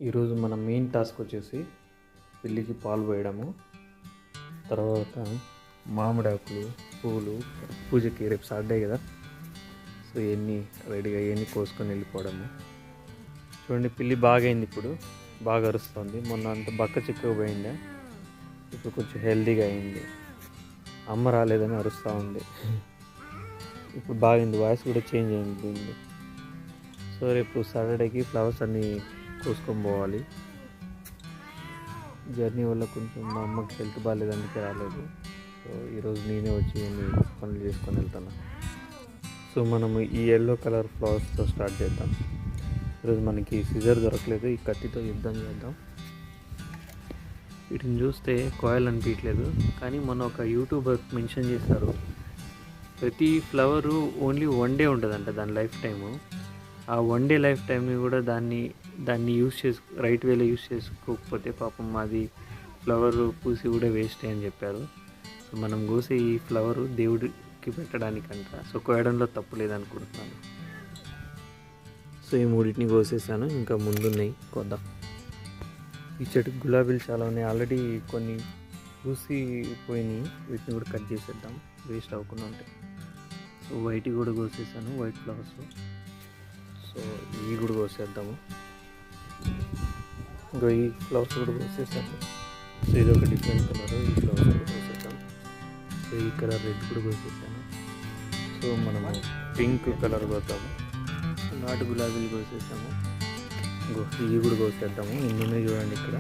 ఈరోజు మన main task వచ్చేసి పిల్లికి పాలు పోయడము, తర్వాత మామిడాకులు, పూలు, పూజకి రేపు సాటర్డే కదా. సో ఇవన్నీ రెడీగా ఇవన్నీ కోసుకొని వెళ్ళిపోవడము. చూడండి, పిల్లి బాగా అయింది, ఇప్పుడు బాగా అరుస్తుంది. మొన్న అంత బక్క చిక్కగా పోయిండే, ఇప్పుడు కొంచెం హెల్తీగా అయింది. అమ్మ రాలేదని అరుస్తూ ఉంది. ఇప్పుడు బాగైంది, వాయిస్ కూడా చేంజ్ అయింది. సో రేపు సాటర్డేకి ఫ్లవర్స్ అన్నీ కోసుకొని పోవాలి. జర్నీ వల్ల కొంచెం మా అమ్మకి హెల్త్ బాగాలేదు, అందుకే రాలేదు. సో ఈరోజు నేనే వచ్చి పనులు చేసుకొని వెళ్తాను. సో మనము ఈ ఎల్లో కలర్ ఫ్లవర్స్తో స్టార్ట్ చేద్దాం. ఈరోజు మనకి సిజర్ దొరకలేదు, ఈ కత్తితో యుద్ధం చేద్దాం. వీటిని చూస్తే కాయలు అనిపించలేదు, కానీ మొన్న ఒక యూట్యూబర్ మెన్షన్ చేశారు, ప్రతి ఫ్లవరు ఓన్లీ 1 డే ఉంటుందంట దాని లైఫ్ టైము. ఆ 1 డే లైఫ్ టైంని కూడా దాన్ని రైట్ వేలో యూస్ చేసుకోకపోతే పాపం అది ఫ్లవర్ పూసి కూడా వేస్ట్ అని చెప్పారు. సో మనం కోసే ఈ ఫ్లవరు దేవుడికి పెట్టడానికంట. సో కోయడంలో తప్పు లేదనుకుంటున్నాను. సో ఈ మూడింటిని కోసేసాను, ఇంకా ముందున్నాయి కొద్దాం. ఈ చెట్టుకు గులాబీలు చాలా ఉన్నాయి, ఆల్రెడీ కొన్ని పూసిపోయినాయి. వీటిని కూడా కట్ చేసేద్దాం, వేస్ట్ అవ్వకుండా ఉంటాయి. సో వైట్ కూడా కోసేసాను, వైట్ ఫ్లవర్స్. సో ఇవి కూడా కోసేద్దాము. ఇంకా ఈ ఫ్లవర్స్ కూడా కోసేసాను. సో ఇది ఒక డిఫరెంట్ కలర్, ఈ ఫ్లవర్స్ కూడా కోసేసాను. సో ఈ కలర్ రెడ్ కూడా కోసేసాను. సో మనము పింక్ కలర్ కోసాము, నాటు గులాబీలు కోసేసాము. ఇవి కూడా కోసేద్దాము. ఎన్ని చూడండి ఇక్కడ,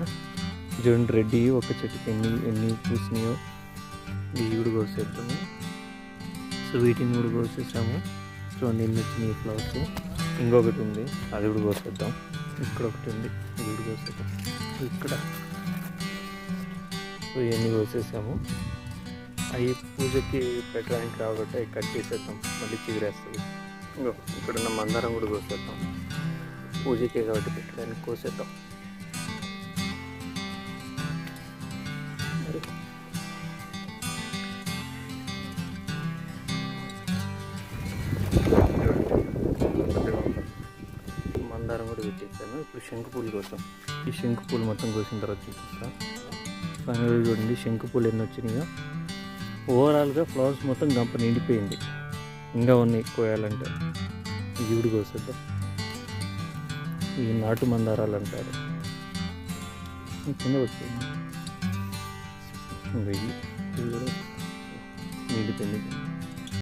చూడండి రెడ్ ఒక చెట్టుకి ఎన్ని పూసినాయో. ఇవి కూడా కోసేద్దాము. సో వీటిని కూడా కోసేసాము. చూడండి ఎన్ని వచ్చినాయి ఫ్లవర్స్. ఇంకొకటి ఉంది, అది కూడా కోసేద్దాం. ఇక్కడ ఒకటి ఉంది, ఇది కూడా కోసేద్దాం. ఇక్కడ సో ఇవన్నీ కోసేసాము. అవి పూజకి పెట్టడానికి కాబట్టి అవి కట్ చేసేద్దాం, మళ్ళీ చిగురేస్తుంది. ఇక్కడున్న మందారం కూడా కోసేద్దాం, పూజకే కాబట్టి పెట్టడానికి కోసేద్దాం. మందారం కూడా పెట్టేసాను. ఇప్పుడు శంకుపూలు కోసం, ఈ శంకుపూలు మొత్తం కోసిన తర్వాత చూపిస్తా. ఫైనల్గా చూడండి శంకుపూలు ఎన్ని వచ్చినాయో. ఓవరాల్గా ఫ్లవర్స్ మొత్తం గంప నిండిపోయింది, ఇంకా ఉన్నాయి కోయాలంటే. ఇవి కూడా కోసేద్దాం. ఈ నాటు మందారాలు అంటారు, కింద వచ్చింది. ఇవి కూడా నిండిపోయింది.